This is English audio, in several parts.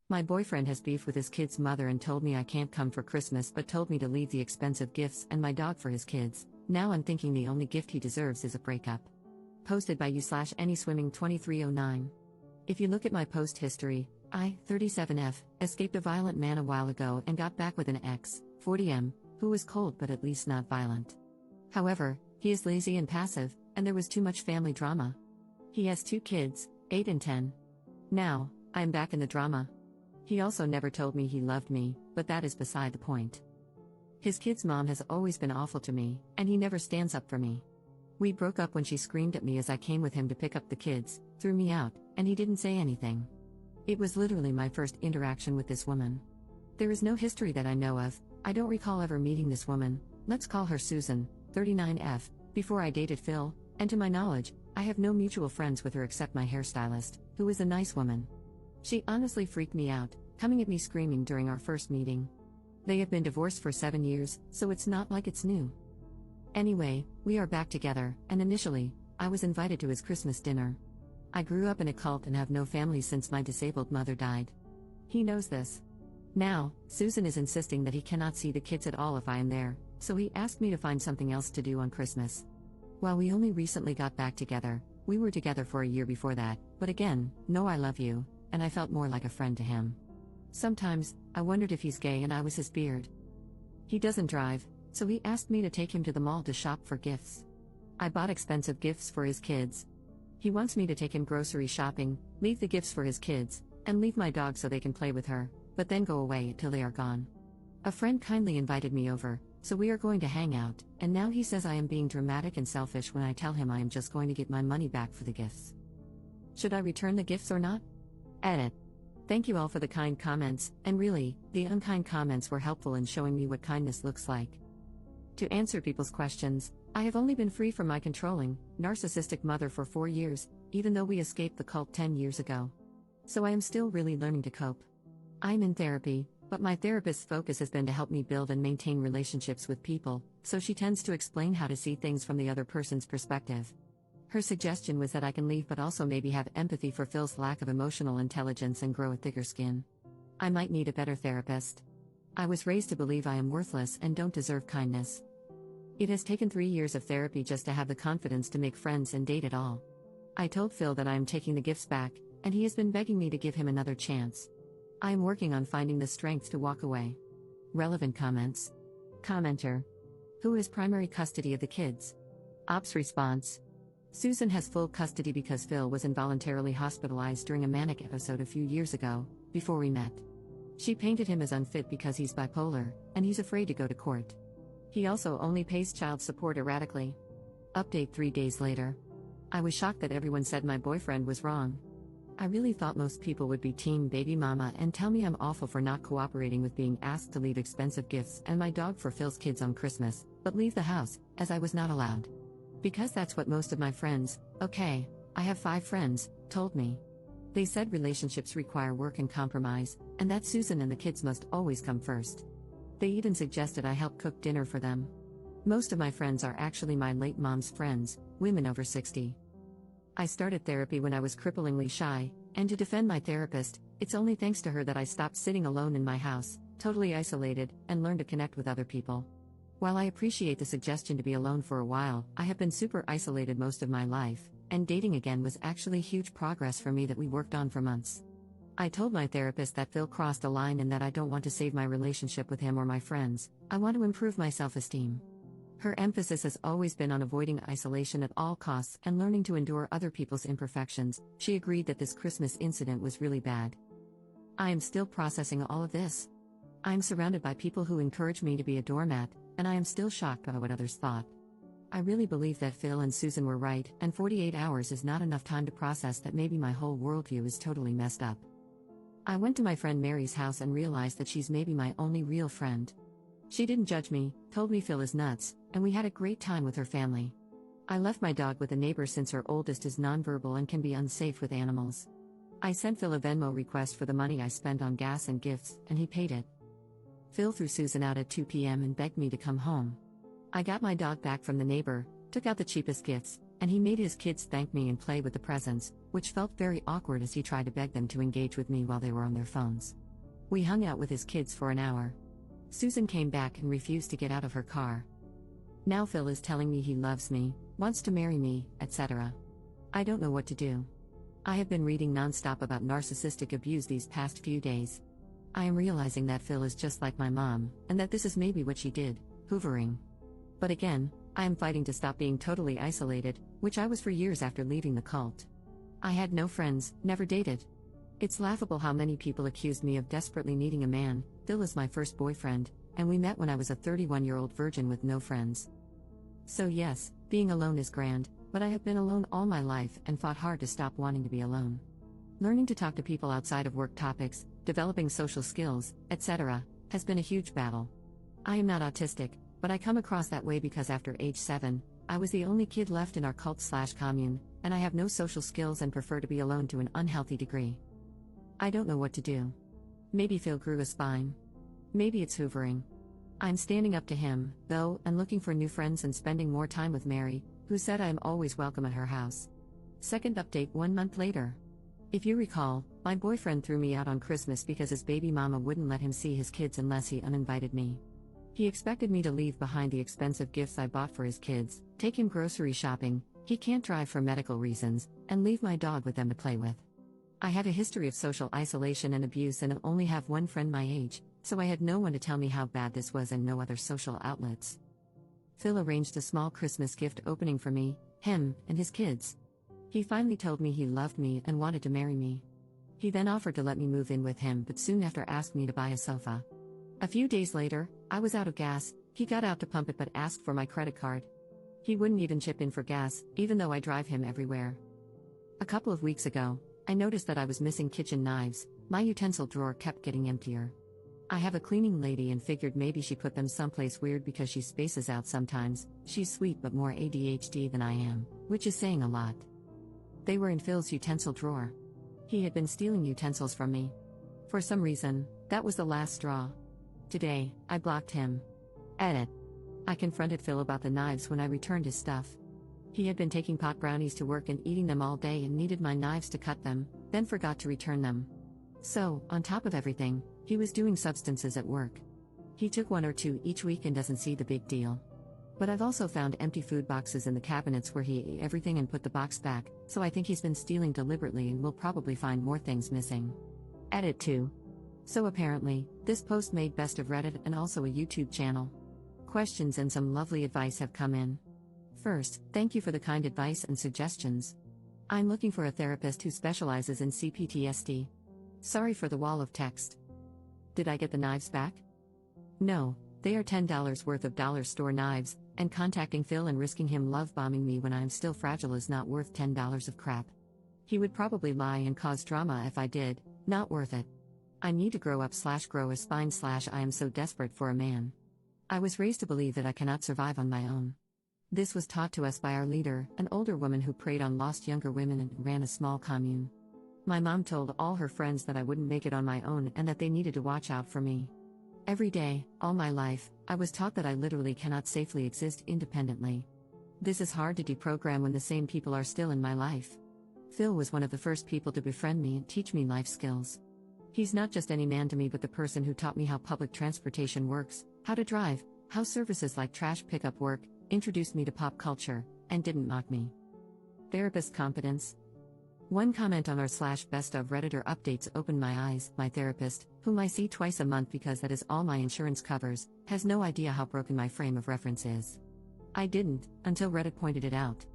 My boyfriend has beef with his kid's mother and told me I can't come for Christmas but told me to leave the expensive gifts and my dog for his kids. Now I'm thinking the only gift he deserves is a breakup. Posted by you/AnySwimming2309. If you look at my post history, I, 37F, escaped a violent man a while ago and got back with an ex, 40M, who was cold but at least not violent. However, he is lazy and passive, and there was too much family drama. He has 2 kids, 8 and 10. Now, I am back in the drama. He also never told me he loved me, but that is beside the point. His kid's mom has always been awful to me, and he never stands up for me. We broke up when she screamed at me as I came with him to pick up the kids, threw me out, and he didn't say anything. It was literally my first interaction with this woman. There is no history that I know of. I don't recall ever meeting this woman, let's call her Susan, 39F, before I dated Phil, and to my knowledge, I have no mutual friends with her except my hairstylist, who is a nice woman. She honestly freaked me out, coming at me screaming during our first meeting. They have been divorced for 7 years, so it's not like it's new. Anyway, we are back together, and initially, I was invited to his Christmas dinner. I grew up in a cult and have no family since my disabled mother died. He knows this. Now, Susan is insisting that he cannot see the kids at all if I am there, so he asked me to find something else to do on Christmas. While we only recently got back together, we were together for a year before that, but again, no I love you, and I felt more like a friend to him. Sometimes, I wondered if he's gay and I was his beard. He doesn't drive, so he asked me to take him to the mall to shop for gifts. I bought expensive gifts for his kids. He wants me to take him grocery shopping, leave the gifts for his kids, and leave my dog so they can play with her, but then go away until they are gone. A friend kindly invited me over, so we are going to hang out, and now he says I am being dramatic and selfish when I tell him I am just going to get my money back for the gifts. Should I return the gifts or not? Edit. Thank you all for the kind comments, and really, the unkind comments were helpful in showing me what kindness looks like. To answer people's questions, I have only been free from my controlling, narcissistic mother for 4 years, even though we escaped the cult 10 years ago. So I am still really learning to cope. I am in therapy, but my therapist's focus has been to help me build and maintain relationships with people, so she tends to explain how to see things from the other person's perspective. Her suggestion was that I can leave but also maybe have empathy for Phil's lack of emotional intelligence and grow a thicker skin. I might need a better therapist. I was raised to believe I am worthless and don't deserve kindness. It has taken 3 years of therapy just to have the confidence to make friends and date at all. I told Phil that I am taking the gifts back, and he has been begging me to give him another chance. I am working on finding the strength to walk away. Relevant comments. Commenter. Who has primary custody of the kids? Ops response. Susan has full custody because Phil was involuntarily hospitalized during a manic episode a few years ago, before we met. She painted him as unfit because he's bipolar, and he's afraid to go to court. He also only pays child support erratically. Update 3 days later. I was shocked that everyone said my boyfriend was wrong. I really thought most people would be team baby mama and tell me I'm awful for not cooperating with being asked to leave expensive gifts and my dog for Phil's kids on Christmas, but leave the house, as I was not allowed. Because that's what most of my friends, okay, I have 5 friends, told me. They said relationships require work and compromise, and that Susan and the kids must always come first. They even suggested I help cook dinner for them. Most of my friends are actually my late mom's friends, women over 60. I started therapy when I was cripplingly shy, and to defend my therapist, it's only thanks to her that I stopped sitting alone in my house, totally isolated, and learned to connect with other people. While I appreciate the suggestion to be alone for a while, I have been super isolated most of my life, and dating again was actually huge progress for me that we worked on for months. I told my therapist that Phil crossed a line and that I don't want to save my relationship with him or my friends, I want to improve my self-esteem. Her emphasis has always been on avoiding isolation at all costs and learning to endure other people's imperfections. She agreed that this Christmas incident was really bad. I am still processing all of this. I am surrounded by people who encourage me to be a doormat, and I am still shocked by what others thought. I really believe that Phil and Susan were right, and 48 hours is not enough time to process that maybe my whole worldview is totally messed up. I went to my friend Mary's house and realized that she's maybe my only real friend. She didn't judge me, told me Phil is nuts, and we had a great time with her family. I left my dog with a neighbor since her oldest is nonverbal and can be unsafe with animals. I sent Phil a Venmo request for the money I spent on gas and gifts, and he paid it. Phil threw Susan out at 2 p.m. and begged me to come home. I got my dog back from the neighbor, took out the cheapest gifts, and he made his kids thank me and play with the presents, which felt very awkward as he tried to beg them to engage with me while they were on their phones. We hung out with his kids for an hour. Susan came back and refused to get out of her car. Now Phil is telling me he loves me, wants to marry me, etc. I don't know what to do. I have been reading nonstop about narcissistic abuse these past few days. I am realizing that Phil is just like my mom, and that this is maybe what she did, hoovering. But again, I am fighting to stop being totally isolated, which I was for years after leaving the cult. I had no friends, never dated. It's laughable how many people accused me of desperately needing a man. Phil is my first boyfriend, and we met when I was a 31-year-old virgin with no friends. So yes, being alone is grand, but I have been alone all my life and fought hard to stop wanting to be alone. Learning to talk to people outside of work topics, developing social skills, etc., has been a huge battle. I am not autistic, but I come across that way because after age 7, I was the only kid left in our cult/commune, and I have no social skills and prefer to be alone to an unhealthy degree. I don't know what to do. Maybe Phil grew a spine. Maybe it's hoovering. I'm standing up to him, though, and looking for new friends and spending more time with Mary, who said I am always welcome at her house. Second update 1 month later. If you recall, my boyfriend threw me out on Christmas because his baby mama wouldn't let him see his kids unless he uninvited me. He expected me to leave behind the expensive gifts I bought for his kids, take him grocery shopping, he can't drive for medical reasons, and leave my dog with them to play with. I had a history of social isolation and abuse and only have one friend my age, so I had no one to tell me how bad this was and no other social outlets. Phil arranged a small Christmas gift opening for me, him, and his kids. He finally told me he loved me and wanted to marry me. He then offered to let me move in with him but soon after asked me to buy a sofa. A few days later, I was out of gas, he got out to pump it but asked for my credit card. He wouldn't even chip in for gas, even though I drive him everywhere. A couple of weeks ago, I noticed that I was missing kitchen knives. My utensil drawer kept getting emptier. I have a cleaning lady and figured maybe she put them someplace weird because she spaces out sometimes. She's sweet but more ADHD than I am, which is saying a lot. They were in Phil's utensil drawer. He had been stealing utensils from me. For some reason, that was the last straw. Today, I blocked him. Edit. I confronted Phil about the knives when I returned his stuff. He had been taking pot brownies to work and eating them all day and needed my knives to cut them, then forgot to return them. So, on top of everything, he was doing substances at work. He took 1 or 2 each week and doesn't see the big deal. But I've also found empty food boxes in the cabinets where he ate everything and put the box back, so I think he's been stealing deliberately and will probably find more things missing. Edit 2. So apparently, this post made best of Reddit and also a YouTube channel. Questions and some lovely advice have come in. First, thank you for the kind advice and suggestions. I'm looking for a therapist who specializes in CPTSD. Sorry for the wall of text. Did I get the knives back? No, they are $10 worth of dollar store knives, and contacting Phil and risking him love bombing me when I'm still fragile is not worth $10 of crap. He would probably lie and cause drama if I did, not worth it. I need to grow up/grow a spine/ I am so desperate for a man. I was raised to believe that I cannot survive on my own. This was taught to us by our leader, an older woman who preyed on lost younger women and ran a small commune. My mom told all her friends that I wouldn't make it on my own and that they needed to watch out for me. Every day, all my life, I was taught that I literally cannot safely exist independently. This is hard to deprogram when the same people are still in my life. Phil was one of the first people to befriend me and teach me life skills. He's not just any man to me but the person who taught me how public transportation works, how to drive, how services like trash pickup work, introduced me to pop culture, and didn't mock me. Therapist competence. One comment on r/best of Redditor updates opened my eyes. My therapist, whom I see twice a month because that is all my insurance covers, has no idea how broken my frame of reference is. I didn't, until Reddit pointed it out.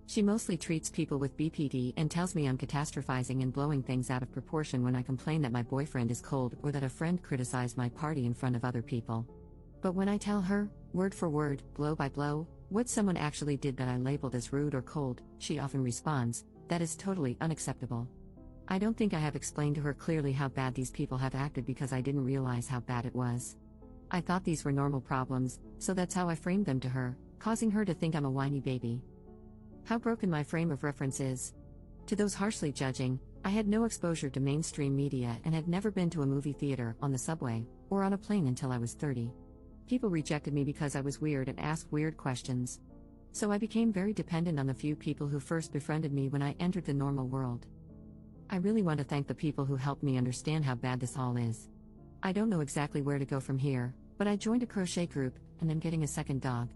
She mostly treats people with BPD and tells me I'm catastrophizing and blowing things out of proportion when I complain that my boyfriend is cold or that a friend criticized my party in front of other people. But when I tell her, word for word, blow by blow, what someone actually did that I labeled as rude or cold, she often responds, that is totally unacceptable. I don't think I have explained to her clearly how bad these people have acted because I didn't realize how bad it was. I thought these were normal problems, so that's how I framed them to her, causing her to think I'm a whiny baby. How broken my frame of reference is. To those harshly judging, I had no exposure to mainstream media and had never been to a movie theater, on the subway, or on a plane until I was 30. People rejected me because I was weird and asked weird questions. So I became very dependent on the few people who first befriended me when I entered the normal world. I really want to thank the people who helped me understand how bad this all is. I don't know exactly where to go from here, but I joined a crochet group, and I'm getting a second dog.